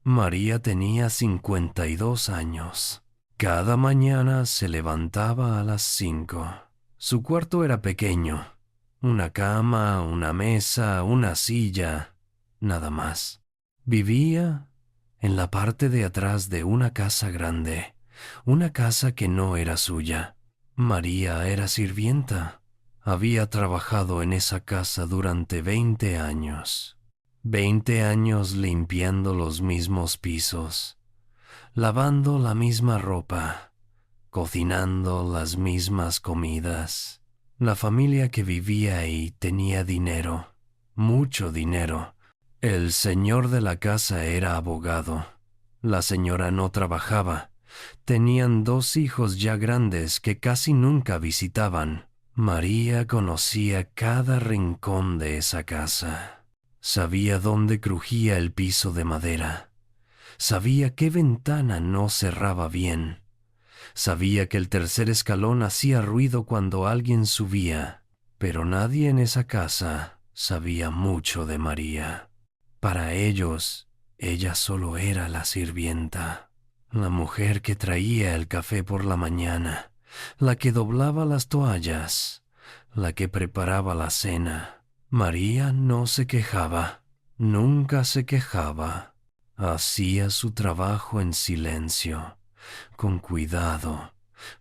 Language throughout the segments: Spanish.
María tenía 52 años. Cada mañana se levantaba a las 5. Su cuarto era pequeño. Una cama, una mesa, una silla, nada más. Vivía en la parte de atrás de una casa grande, una casa que no era suya. María era sirvienta. Había trabajado en esa casa durante 20 años. 20 años limpiando los mismos pisos, lavando la misma ropa, cocinando las mismas comidas. La familia que vivía ahí tenía dinero, mucho dinero. El señor de la casa era abogado. La señora no trabajaba. Tenían 2 hijos ya grandes que casi nunca visitaban. María conocía cada rincón de esa casa. Sabía dónde crujía el piso de madera. Sabía qué ventana no cerraba bien. Sabía que el tercer escalón hacía ruido cuando alguien subía. Pero nadie en esa casa sabía mucho de María. Para ellos, ella solo era la sirvienta, la mujer que traía el café por la mañana, la que doblaba las toallas, la que preparaba la cena. María no se quejaba, nunca se quejaba. Hacía su trabajo en silencio, con cuidado,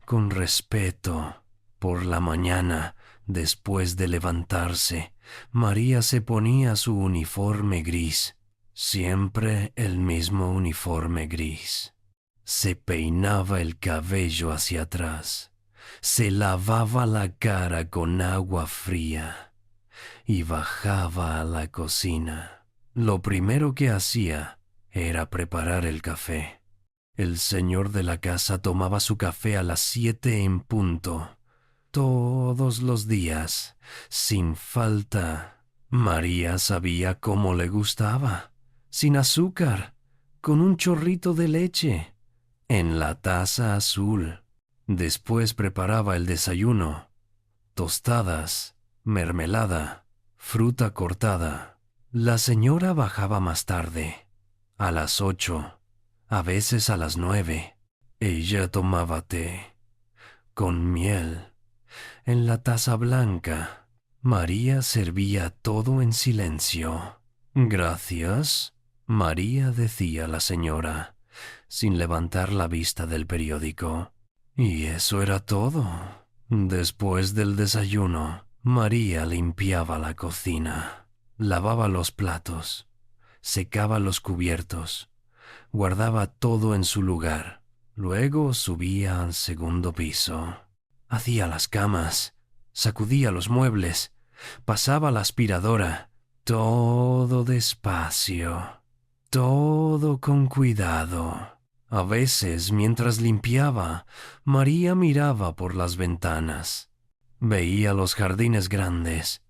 con respeto. Por la mañana, después de levantarse, María se ponía su uniforme gris, siempre el mismo uniforme gris. Se peinaba el cabello hacia atrás, se lavaba la cara con agua fría y bajaba a la cocina. Lo primero que hacía era preparar el café. El señor de la casa tomaba su café a las 7 en punto, todos los días, sin falta. María sabía cómo le gustaba, sin azúcar, con un chorrito de leche, en la taza azul. Después preparaba el desayuno, tostadas, mermelada, fruta cortada. La señora bajaba más tarde, a las 8, a veces a las 9. Ella tomaba té, con miel, en la taza blanca. María servía todo en silencio. Gracias, María, decía la señora, sin levantar la vista del periódico. Y eso era todo. Después del desayuno, María limpiaba la cocina, lavaba los platos, secaba los cubiertos, guardaba todo en su lugar. Luego subía al segundo piso. Hacía las camas, sacudía los muebles, pasaba la aspiradora. Todo despacio, todo con cuidado. A veces, mientras limpiaba, María miraba por las ventanas. Veía los jardines grandes,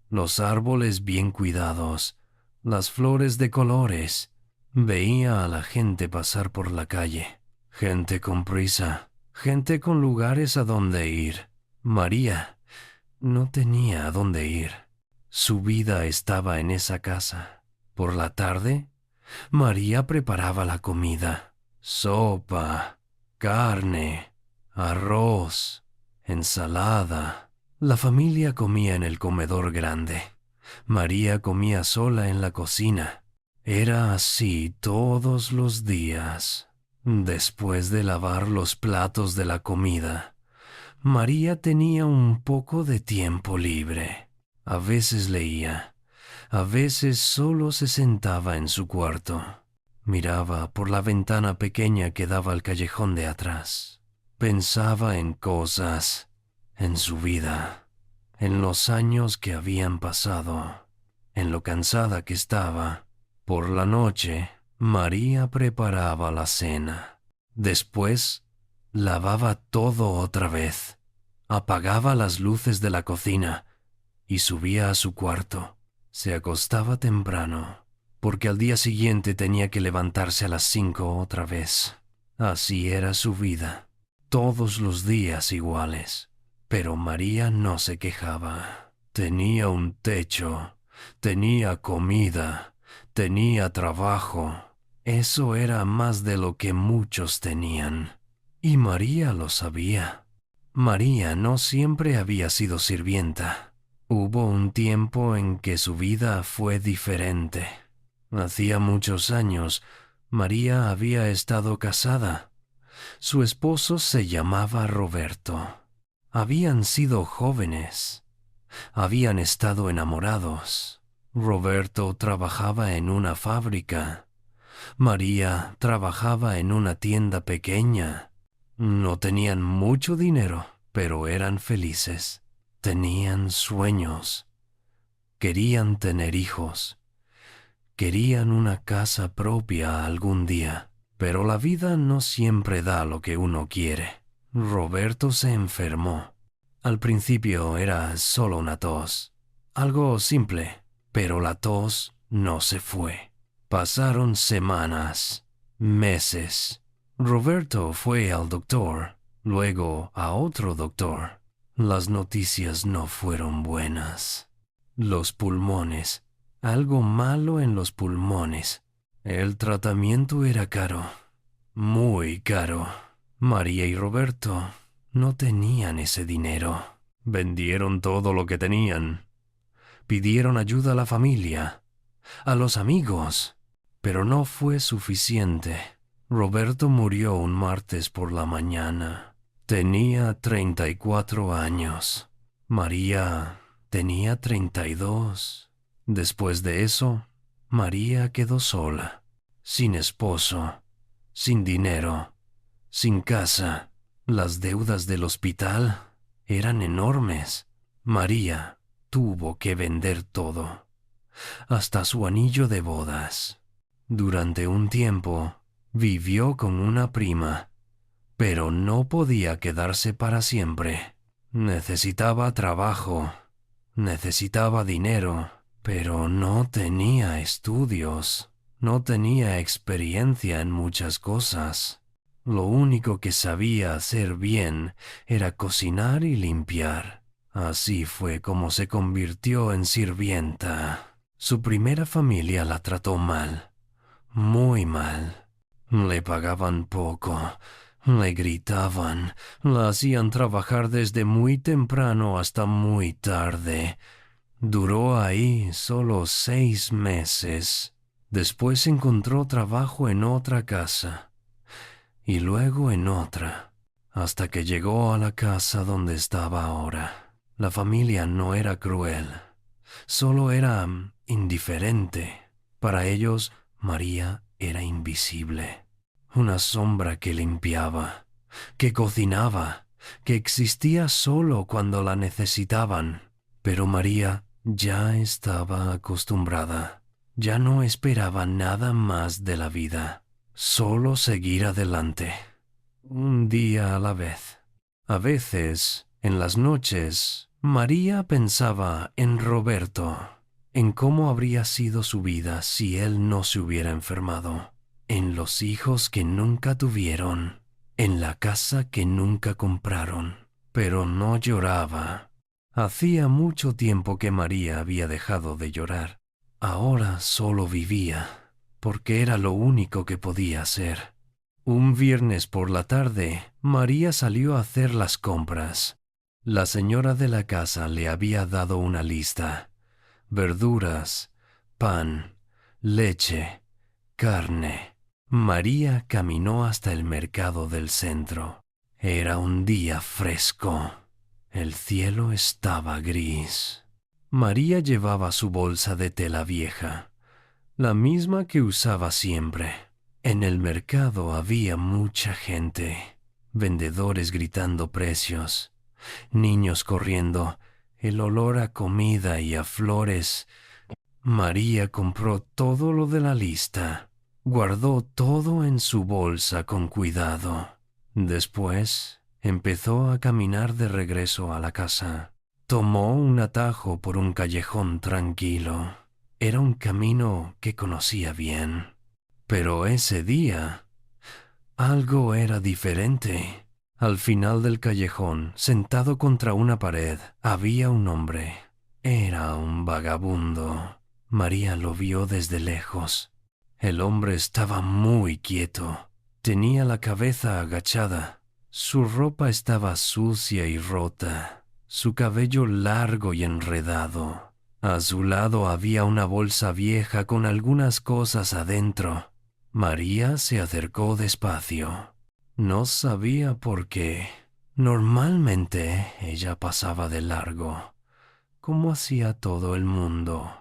los árboles bien cuidados, las flores de colores. Veía a la gente pasar por la calle, gente con prisa, gente con lugares a donde ir. María no tenía a dónde ir. Su vida estaba en esa casa. Por la tarde, María preparaba la comida. Sopa, carne, arroz, ensalada. La familia comía en el comedor grande. María comía sola en la cocina. Era así todos los días. Después de lavar los platos de la comida, María tenía un poco de tiempo libre. A veces leía, a veces solo se sentaba en su cuarto. Miraba por la ventana pequeña que daba al callejón de atrás. Pensaba en cosas, en su vida, en los años que habían pasado, en lo cansada que estaba. Por la noche, María preparaba la cena. Después, lavaba todo otra vez, apagaba las luces de la cocina y subía a su cuarto. Se acostaba temprano, porque al día siguiente tenía que levantarse a las 5 otra vez. Así era su vida, todos los días iguales. Pero María no se quejaba. Tenía un techo, tenía comida, tenía trabajo. Eso era más de lo que muchos tenían. Y María lo sabía. María no siempre había sido sirvienta. Hubo un tiempo en que su vida fue diferente. Hacía muchos años, María había estado casada. Su esposo se llamaba Roberto. Habían sido jóvenes. Habían estado enamorados. Roberto trabajaba en una fábrica. María trabajaba en una tienda pequeña. No tenían mucho dinero, pero eran felices. Tenían sueños. Querían tener hijos. Querían una casa propia algún día. Pero la vida no siempre da lo que uno quiere. Roberto se enfermó. Al principio era solo una tos. Algo simple, pero la tos no se fue. Pasaron semanas, meses. Roberto fue al doctor, luego a otro doctor. Las noticias no fueron buenas. Los pulmones, algo malo en los pulmones. El tratamiento era caro, muy caro. María y Roberto no tenían ese dinero. Vendieron todo lo que tenían. Pidieron ayuda a la familia, a los amigos, pero no fue suficiente. Roberto murió un martes por la mañana. Tenía 34 años. María tenía 32. Después de eso, María quedó sola, sin esposo, sin dinero, sin casa. Las deudas del hospital eran enormes. María tuvo que vender todo, hasta su anillo de bodas. Durante un tiempo, vivió con una prima, pero no podía quedarse para siempre. Necesitaba trabajo, necesitaba dinero, pero no tenía estudios, no tenía experiencia en muchas cosas. Lo único que sabía hacer bien era cocinar y limpiar. Así fue como se convirtió en sirvienta. Su primera familia la trató mal, muy mal. Le pagaban poco, le gritaban, la hacían trabajar desde muy temprano hasta muy tarde. Duró ahí solo 6 meses. Después encontró trabajo en otra casa y luego en otra, hasta que llegó a la casa donde estaba ahora. La familia no era cruel, solo era indiferente. Para ellos, María era invisible, una sombra que limpiaba, que cocinaba, que existía solo cuando la necesitaban. Pero María ya estaba acostumbrada, ya no esperaba nada más de la vida, solo seguir adelante, un día a la vez. A veces, en las noches, María pensaba en Roberto, en cómo habría sido su vida si él no se hubiera enfermado, en los hijos que nunca tuvieron, en la casa que nunca compraron. Pero no lloraba. Hacía mucho tiempo que María había dejado de llorar. Ahora solo vivía, porque era lo único que podía hacer. Un viernes por la tarde, María salió a hacer las compras. La señora de la casa le había dado una lista: verduras, pan, leche, carne. María caminó hasta el mercado del centro. Era un día fresco. El cielo estaba gris. María llevaba su bolsa de tela vieja, la misma que usaba siempre. En el mercado había mucha gente, vendedores gritando precios, niños corriendo, el olor a comida y a flores. María compró todo lo de la lista, guardó todo en su bolsa con cuidado. Después empezó a caminar de regreso a la casa. Tomó un atajo por un callejón tranquilo. Era un camino que conocía bien. Pero ese día, algo era diferente. Al final del callejón, sentado contra una pared, había un hombre. Era un vagabundo. María lo vio desde lejos. El hombre estaba muy quieto. Tenía la cabeza agachada. Su ropa estaba sucia y rota. Su cabello largo y enredado. A su lado había una bolsa vieja con algunas cosas adentro. María se acercó despacio. No sabía por qué. Normalmente ella pasaba de largo, como hacía todo el mundo.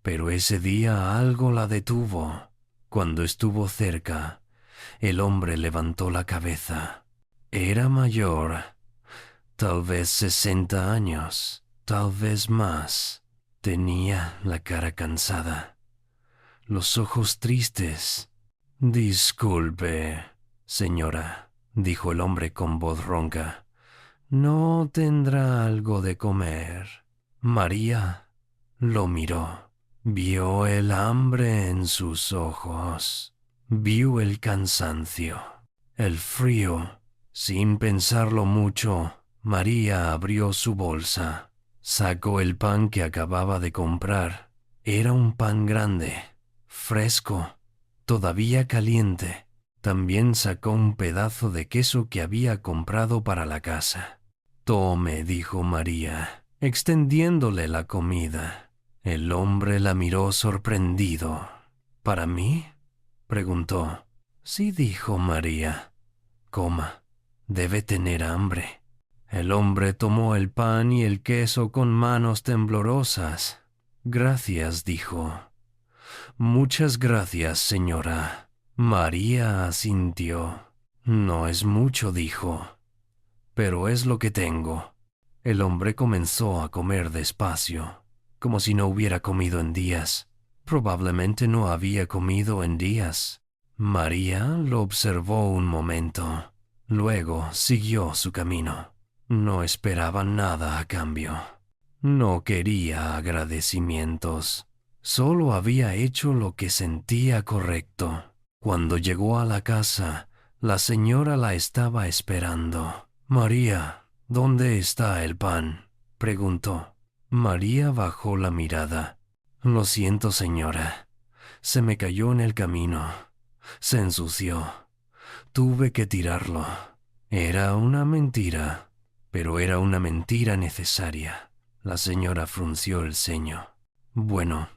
Pero ese día algo la detuvo. Cuando estuvo cerca, el hombre levantó la cabeza. Era mayor, tal vez 60 años, tal vez más. Tenía la cara cansada, los ojos tristes. Disculpe, señora, dijo el hombre con voz ronca. ¿No tendrá algo de comer? María lo miró. Vio el hambre en sus ojos. Vio el cansancio, el frío. Sin pensarlo mucho, María abrió su bolsa. Sacó el pan que acababa de comprar. Era un pan grande, fresco, todavía caliente. También sacó un pedazo de queso que había comprado para la casa. Tome, dijo María, extendiéndole la comida. El hombre la miró sorprendido. ¿Para mí?, preguntó. Sí, dijo María. Coma, debe tener hambre. El hombre tomó el pan y el queso con manos temblorosas. Gracias, dijo. Muchas gracias, señora. María asintió. No es mucho, dijo, pero es lo que tengo. El hombre comenzó a comer despacio, como si no hubiera comido en días. Probablemente no había comido en días. María lo observó un momento. Luego siguió su camino. No esperaba nada a cambio. No quería agradecimientos. Solo había hecho lo que sentía correcto. Cuando llegó a la casa, la señora la estaba esperando. María, ¿dónde está el pan?, preguntó. María bajó la mirada. Lo siento, señora. Se me cayó en el camino. Se ensució. Tuve que tirarlo. Era una mentira, pero era una mentira necesaria. La señora frunció el ceño. Bueno,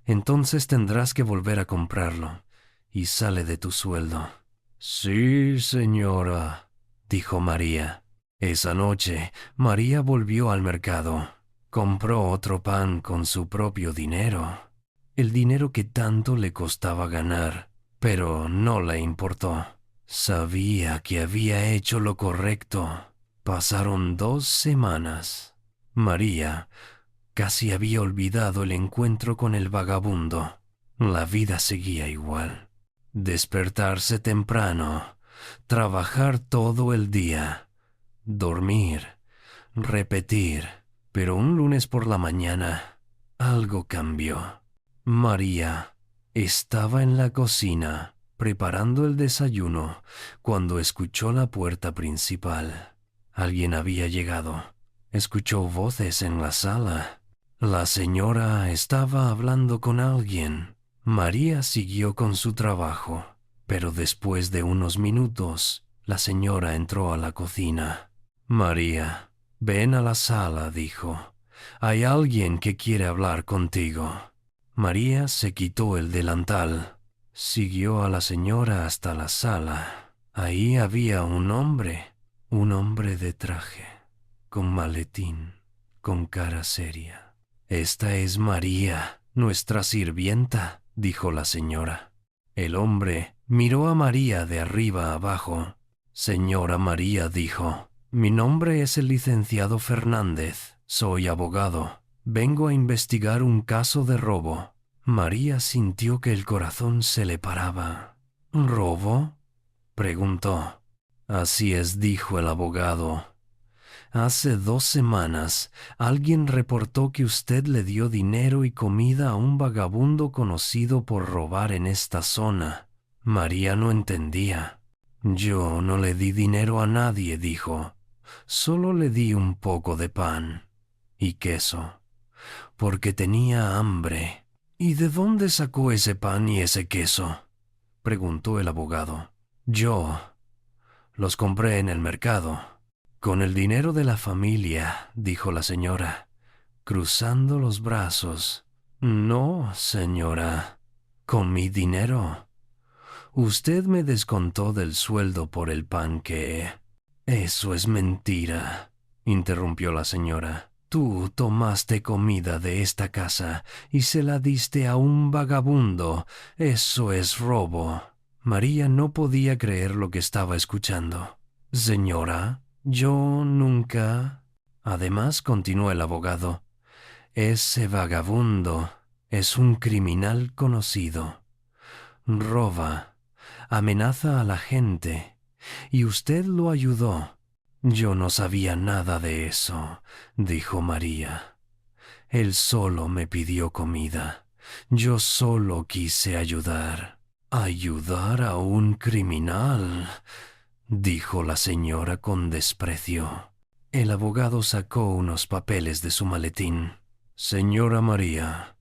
entonces tendrás que volver a comprarlo, y sale de tu sueldo. Sí, señora, dijo María. Esa noche, María volvió al mercado. Compró otro pan con su propio dinero. El dinero que tanto le costaba ganar, pero no le importó. Sabía que había hecho lo correcto. Pasaron 2 semanas. María casi había olvidado el encuentro con el vagabundo. La vida seguía igual. Despertarse temprano, trabajar todo el día, dormir, repetir. Pero un lunes por la mañana, algo cambió. María estaba en la cocina preparando el desayuno cuando escuchó la puerta principal. Alguien había llegado. Escuchó voces en la sala. La señora estaba hablando con alguien. María siguió con su trabajo, pero después de unos minutos, la señora entró a la cocina. María, ven a la sala, dijo. Hay alguien que quiere hablar contigo. María se quitó el delantal. Siguió a la señora hasta la sala. Ahí había un hombre de traje, con maletín, con cara seria. Esta es María, nuestra sirvienta, dijo la señora. El hombre miró a María de arriba abajo. Señora María, dijo, mi nombre es el licenciado Fernández. Soy abogado. Vengo a investigar un caso de robo. María sintió que el corazón se le paraba. ¿Robo?, preguntó. Así es, dijo el abogado. Hace 2 semanas, alguien reportó que usted le dio dinero y comida a un vagabundo conocido por robar en esta zona. María no entendía. Yo no le di dinero a nadie, dijo. Solo le di un poco de pan y queso, porque tenía hambre. ¿Y de dónde sacó ese pan y ese queso?, preguntó el abogado. Yo los compré en el mercado. Con el dinero de la familia, dijo la señora, cruzando los brazos. No, señora, con mi dinero. Usted me descontó del sueldo por el pan que... Eso es mentira, interrumpió la señora. Tú tomaste comida de esta casa y se la diste a un vagabundo. Eso es robo. María no podía creer lo que estaba escuchando. Señora, yo nunca... Además, continuó el abogado, ese vagabundo es un criminal conocido. Roba, amenaza a la gente, y usted lo ayudó. Yo no sabía nada de eso, dijo María. Él solo me pidió comida. Yo solo quise ayudar. ¿Ayudar a un criminal?, dijo la señora con desprecio. El abogado sacó unos papeles de su maletín. Señora María,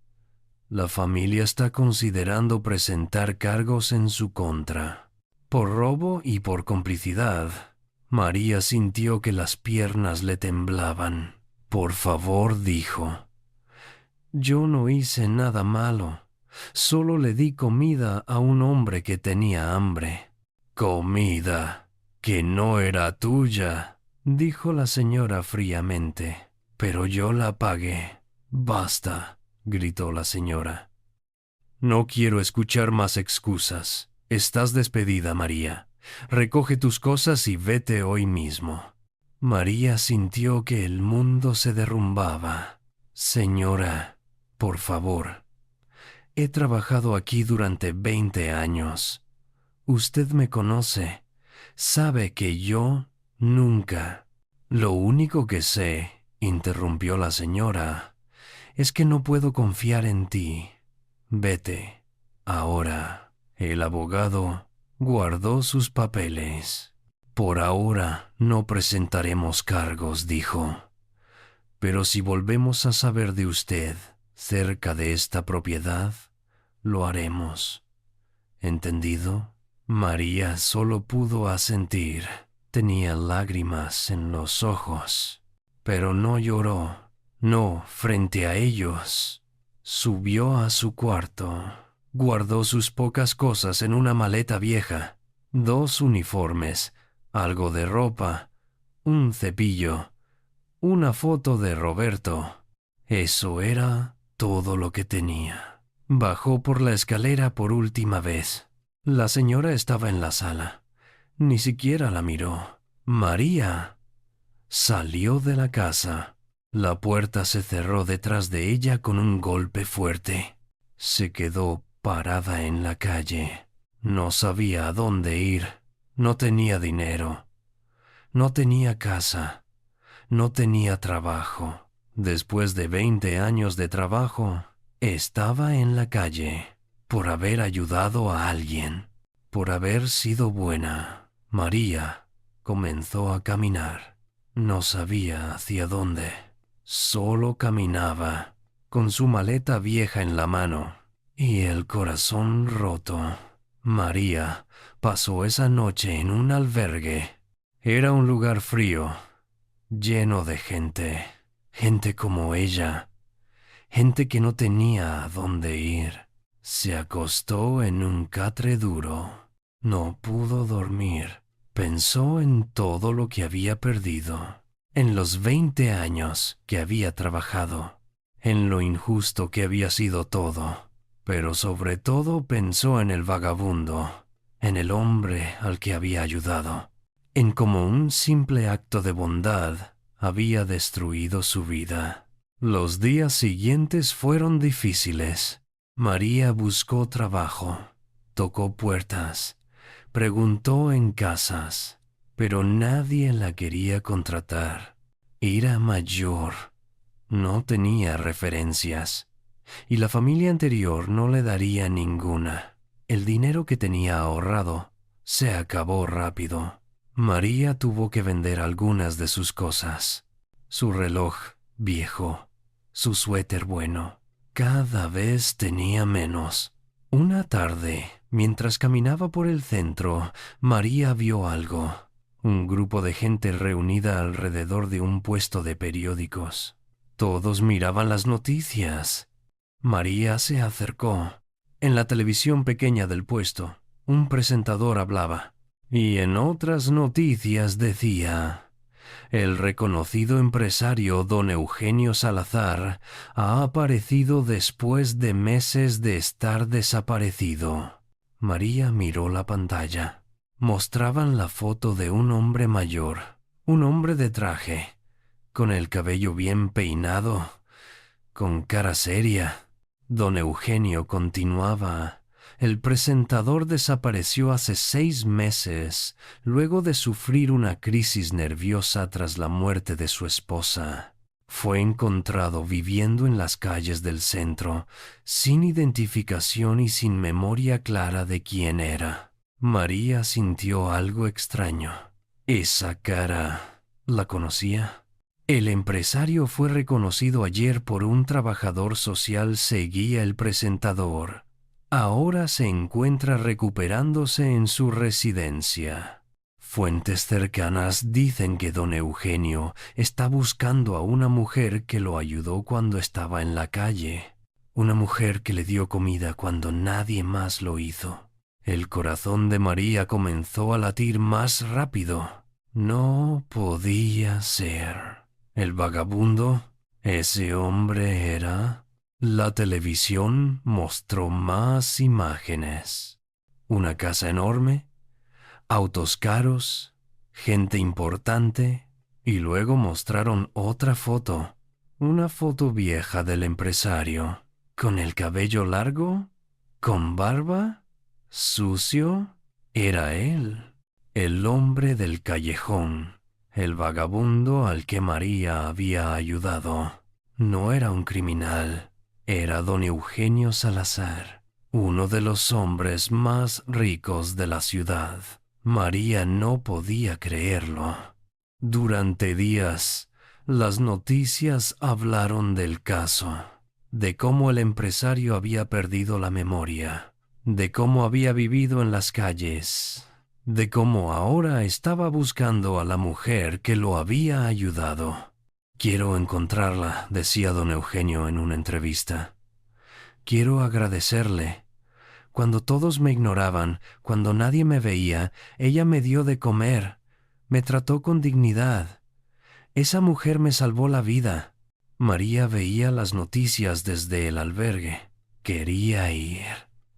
la familia está considerando presentar cargos en su contra, por robo y por complicidad. María sintió que las piernas le temblaban. Por favor, dijo. Yo no hice nada malo. Solo le di comida a un hombre que tenía hambre. Comida que no era tuya, dijo la señora fríamente. Pero yo la pagué. Basta, gritó la señora. No quiero escuchar más excusas. Estás despedida, María. Recoge tus cosas y vete hoy mismo. María sintió que el mundo se derrumbaba. Señora, por favor. He trabajado aquí durante 20 años. Usted me conoce. Sabe que yo nunca. Lo único que sé, interrumpió la señora, es que no puedo confiar en ti. Vete. Ahora. El abogado guardó sus papeles. Por ahora no presentaremos cargos, dijo. Pero si volvemos a saber de usted cerca de esta propiedad, lo haremos. ¿Entendido? María solo pudo asentir. Tenía lágrimas en los ojos, pero no lloró. No frente a ellos. Subió a su cuarto. Guardó sus pocas cosas en una maleta vieja. 2 uniformes, algo de ropa, un cepillo, una foto de Roberto. Eso era todo lo que tenía. Bajó por la escalera por última vez. La señora estaba en la sala. Ni siquiera la miró. María salió de la casa. La puerta se cerró detrás de ella con un golpe fuerte. Se quedó parada en la calle. No sabía a dónde ir. No tenía dinero. No tenía casa. No tenía trabajo. Después de 20 años de trabajo, estaba en la calle por haber ayudado a alguien, por haber sido buena. María comenzó a caminar. No sabía hacia dónde. Solo caminaba, con su maleta vieja en la mano y el corazón roto. María pasó esa noche en un albergue. Era un lugar frío, lleno de gente, gente como ella, gente que no tenía a dónde ir. Se acostó en un catre duro. No pudo dormir. Pensó en todo lo que había perdido, en los 20 años que había trabajado, en lo injusto que había sido todo, pero sobre todo pensó en el vagabundo, en el hombre al que había ayudado, en cómo un simple acto de bondad había destruido su vida. Los días siguientes fueron difíciles. María buscó trabajo, tocó puertas, preguntó en casas, pero nadie la quería contratar. Era mayor, no tenía referencias, y la familia anterior no le daría ninguna. El dinero que tenía ahorrado se acabó rápido. María tuvo que vender algunas de sus cosas. Su reloj viejo, su suéter bueno. Cada vez tenía menos. Una tarde, Mientras caminaba por el centro, María vio algo. Un grupo de gente reunida alrededor de un puesto de periódicos. Todos miraban las noticias. María se acercó. En la televisión pequeña del puesto, un presentador hablaba. Y en otras noticias decía: el reconocido empresario don Eugenio Salazar ha aparecido después de meses de estar desaparecido. María miró la pantalla. Mostraban la foto de un hombre mayor, un hombre de traje, con el cabello bien peinado, con cara seria. Don Eugenio continuaba: el presentador desapareció hace 6 meses, luego de sufrir una crisis nerviosa tras la muerte de su esposa. Fue encontrado viviendo en las calles del centro, sin identificación y sin memoria clara de quién era. María sintió algo extraño. Esa cara, ¿la conocía? El empresario fue reconocido ayer por un trabajador social, seguía el presentador. Ahora se encuentra recuperándose en su residencia. Fuentes cercanas dicen que don Eugenio está buscando a una mujer que lo ayudó cuando estaba en la calle. Una mujer que le dio comida cuando nadie más lo hizo. El corazón de María comenzó a latir más rápido. No podía ser. ¿El vagabundo? ¿Ese hombre era? La televisión mostró más imágenes. Una casa enorme, autos caros, gente importante, y luego mostraron otra foto. Una foto vieja del empresario, con el cabello largo, con barba, sucio. Era él, el hombre del callejón, el vagabundo al que María había ayudado. No era un criminal, era don Eugenio Salazar, uno de los hombres más ricos de la ciudad. María no podía creerlo. Durante días, las noticias hablaron del caso, de cómo el empresario había perdido la memoria, de cómo había vivido en las calles, de cómo ahora estaba buscando a la mujer que lo había ayudado. «Quiero encontrarla», decía don Eugenio en una entrevista. «Quiero agradecerle. Cuando todos me ignoraban, cuando nadie me veía, ella me dio de comer, me trató con dignidad. Esa mujer me salvó la vida». María veía las noticias desde el albergue. Quería ir.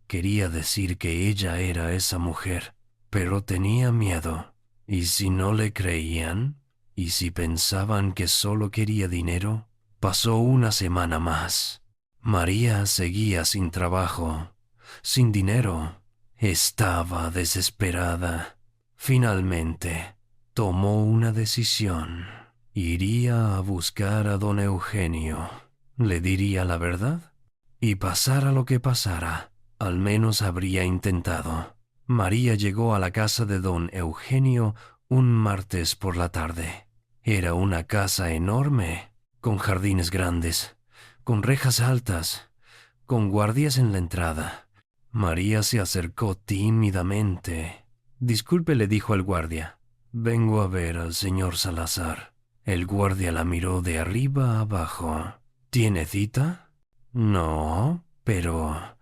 Quería decir que ella era esa mujer, pero tenía miedo. ¿Y si no le creían? ¿Y si pensaban que solo quería dinero? Pasó una semana más. María seguía sin trabajo, sin dinero. Estaba desesperada. Finalmente, tomó una decisión. Iría a buscar a don Eugenio. Le diría la verdad. Y pasara lo que pasara, al menos habría intentado. María llegó a la casa de don Eugenio un martes por la tarde. Era una casa enorme, con jardines grandes, con rejas altas, con guardias en la entrada. María se acercó tímidamente. «Disculpe», le dijo el guardia. «Vengo a ver al señor Salazar». El guardia la miró de arriba a abajo. «¿Tiene cita?» «No, pero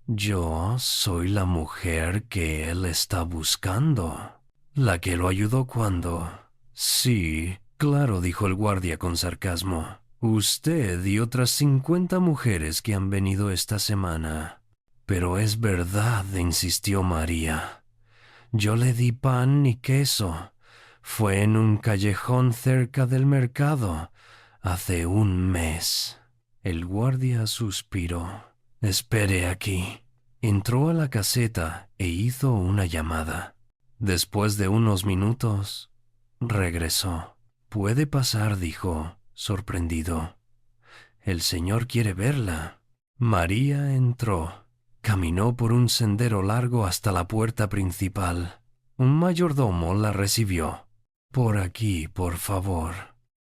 yo soy la mujer que él está buscando. La que lo ayudó cuando...» «Sí, claro», dijo el guardia con sarcasmo. «Usted y otras 50 mujeres que han venido esta semana». «Pero es verdad», insistió María. «Yo le di pan y queso. Fue en un callejón cerca del mercado, hace un mes». El guardia suspiró. «Espere aquí». Entró a la caseta e hizo una llamada. Después de unos minutos, regresó. «Puede pasar», dijo, sorprendido. «El señor quiere verla». María entró. Caminó por un sendero largo hasta la puerta principal. Un mayordomo la recibió. «Por aquí, por favor».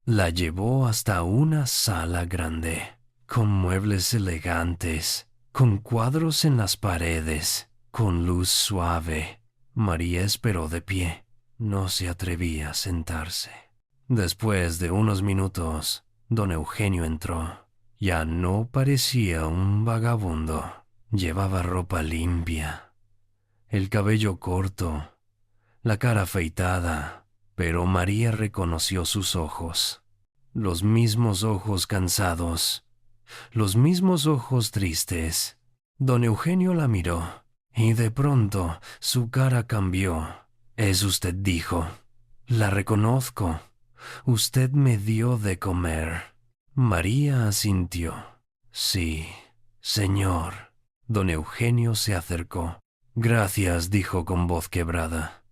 La llevó hasta una sala grande, con muebles elegantes, con cuadros en las paredes. con luz suave. María esperó de pie. No se atrevía a sentarse. Después de unos minutos, don Eugenio entró. Ya no parecía un vagabundo. Llevaba ropa limpia, el cabello corto, la cara afeitada, pero María reconoció sus ojos. Los mismos ojos cansados, los mismos ojos tristes. Don Eugenio la miró y de pronto su cara cambió. «Es usted», dijo. «La reconozco. Usted me dio de comer». María asintió. «Sí, señor». Don Eugenio se acercó. «Gracias», dijo con voz quebrada.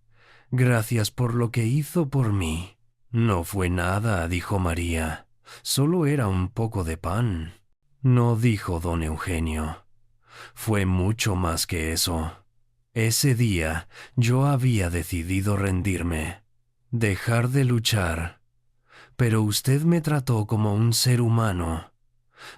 «Gracias por lo que hizo por mí». «No fue nada», dijo María. «Solo era un poco de pan». «No», dijo don Eugenio. «Fue mucho más que eso. Ese día yo había decidido rendirme, dejar de luchar. Pero usted me trató como un ser humano.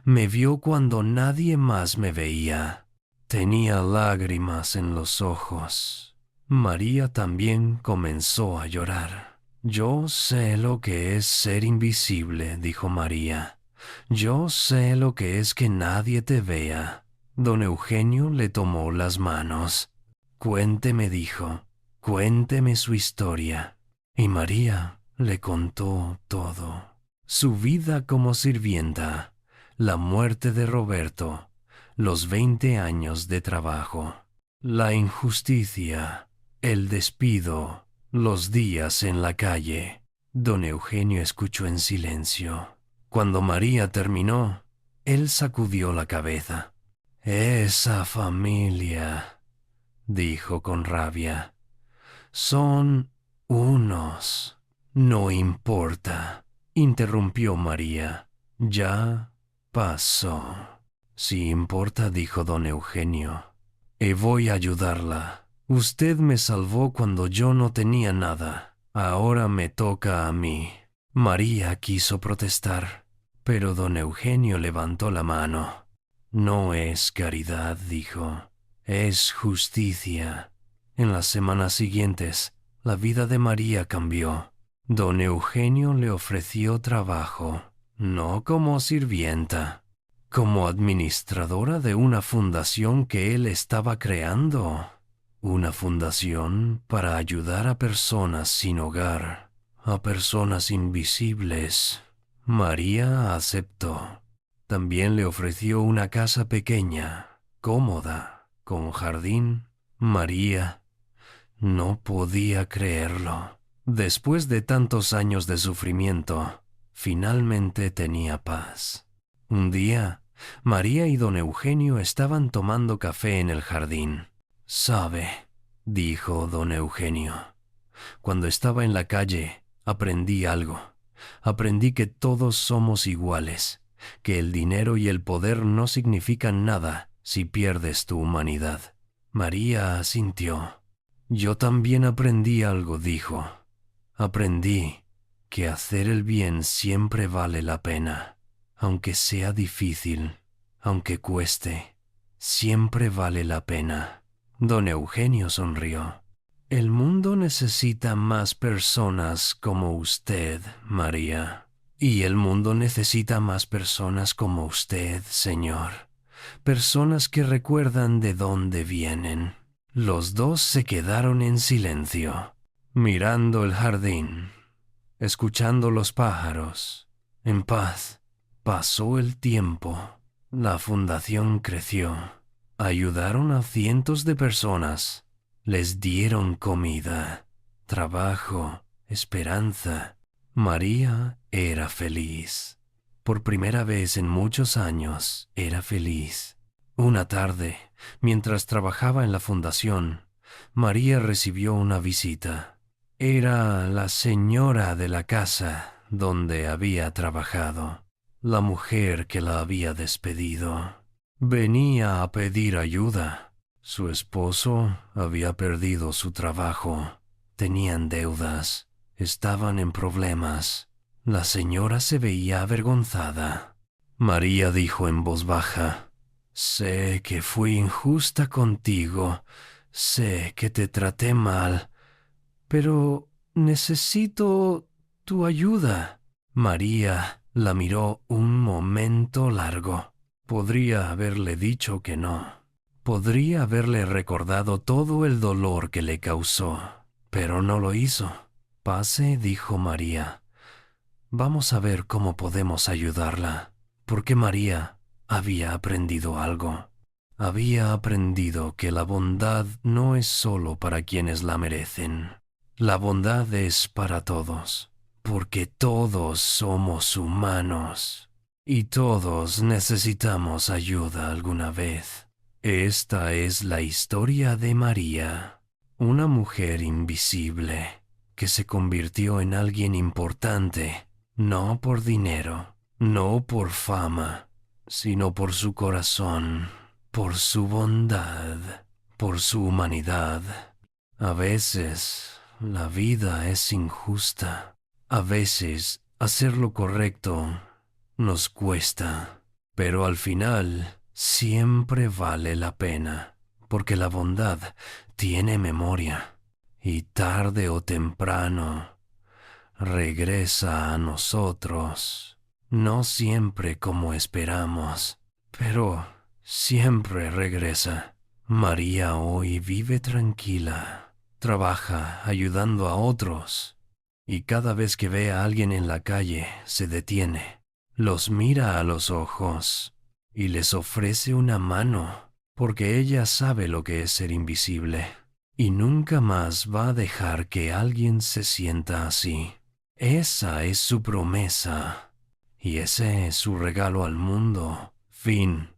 Me vio cuando nadie más me veía. Tenía lágrimas en los ojos». María también comenzó a llorar. «Yo sé lo que es ser invisible», dijo María. «Yo sé lo que es que nadie te vea». Don Eugenio le tomó las manos. «Cuénteme», dijo, «cuénteme su historia». Y María le contó todo. Su vida como sirvienta, la muerte de Roberto, los 20 años de trabajo, la injusticia, el despido, los días en la calle. Don Eugenio escuchó en silencio. Cuando María terminó, él sacudió la cabeza. «Esa familia», dijo con rabia, «son unos». «No importa», interrumpió María. «Ya pasó». «Sí importa», dijo don Eugenio. «Y voy a ayudarla. Usted me salvó cuando yo no tenía nada. Ahora me toca a mí». María quiso protestar, pero don Eugenio levantó la mano. «No es caridad», dijo, «es justicia». En las semanas siguientes, la vida de María cambió. Don Eugenio le ofreció trabajo, no como sirvienta, como administradora de una fundación que él estaba creando. Una fundación para ayudar a personas sin hogar, a personas invisibles. María aceptó. También le ofreció una casa pequeña, cómoda, con jardín. María no podía creerlo. Después de tantos años de sufrimiento, finalmente tenía paz. Un día, María y don Eugenio estaban tomando café en el jardín. «¿Sabe?», dijo don Eugenio. «Cuando estaba en la calle, aprendí algo. Aprendí que todos somos iguales, que el dinero y el poder no significan nada si pierdes tu humanidad». María asintió. «Yo también aprendí algo», dijo. «Aprendí que hacer el bien siempre vale la pena, aunque sea difícil, aunque cueste, siempre vale la pena». Don Eugenio sonrió. «El mundo necesita más personas como usted, María. Y el mundo necesita más personas como usted, señor. Personas que recuerdan de dónde vienen». Los dos se quedaron en silencio, mirando el jardín, escuchando los pájaros. En paz. Pasó el tiempo. La fundación creció. Ayudaron a cientos de personas. Les dieron comida, trabajo, esperanza. María era feliz. Por primera vez en muchos años era feliz. Una tarde, mientras trabajaba en la fundación, María recibió una visita. Era la señora de la casa donde había trabajado, la mujer que la había despedido. Venía a pedir ayuda. Su esposo había perdido su trabajo. Tenían deudas. Estaban en problemas. La señora se veía avergonzada. María dijo en voz baja: «Sé que fui injusta contigo, sé que te traté mal, pero necesito tu ayuda. María la miró un momento largo. Podría haberle dicho que no. Podría haberle recordado todo el dolor que le causó, pero no lo hizo. Pase, dijo María. Vamos a ver cómo podemos ayudarla, porque María había aprendido algo. Había aprendido que la bondad no es solo para quienes la merecen. La bondad es para todos, porque todos somos humanos y todos necesitamos ayuda alguna vez. Esta es la historia de María, una mujer invisible que se convirtió en alguien importante, no por dinero, no por fama, sino por su corazón, por su bondad, por su humanidad. A veces la vida es injusta. A veces hacer lo correcto nos cuesta, pero al final siempre vale la pena, porque la bondad tiene memoria y tarde o temprano regresa a nosotros. No siempre como esperamos, pero siempre regresa. María hoy vive tranquila, trabaja ayudando a otros y cada vez que ve a alguien en la calle se detiene, los mira a los ojos y les ofrece una mano, porque ella sabe lo que es ser invisible y nunca más va a dejar que alguien se sienta así. Esa es su promesa y ese es su regalo al mundo. Fin.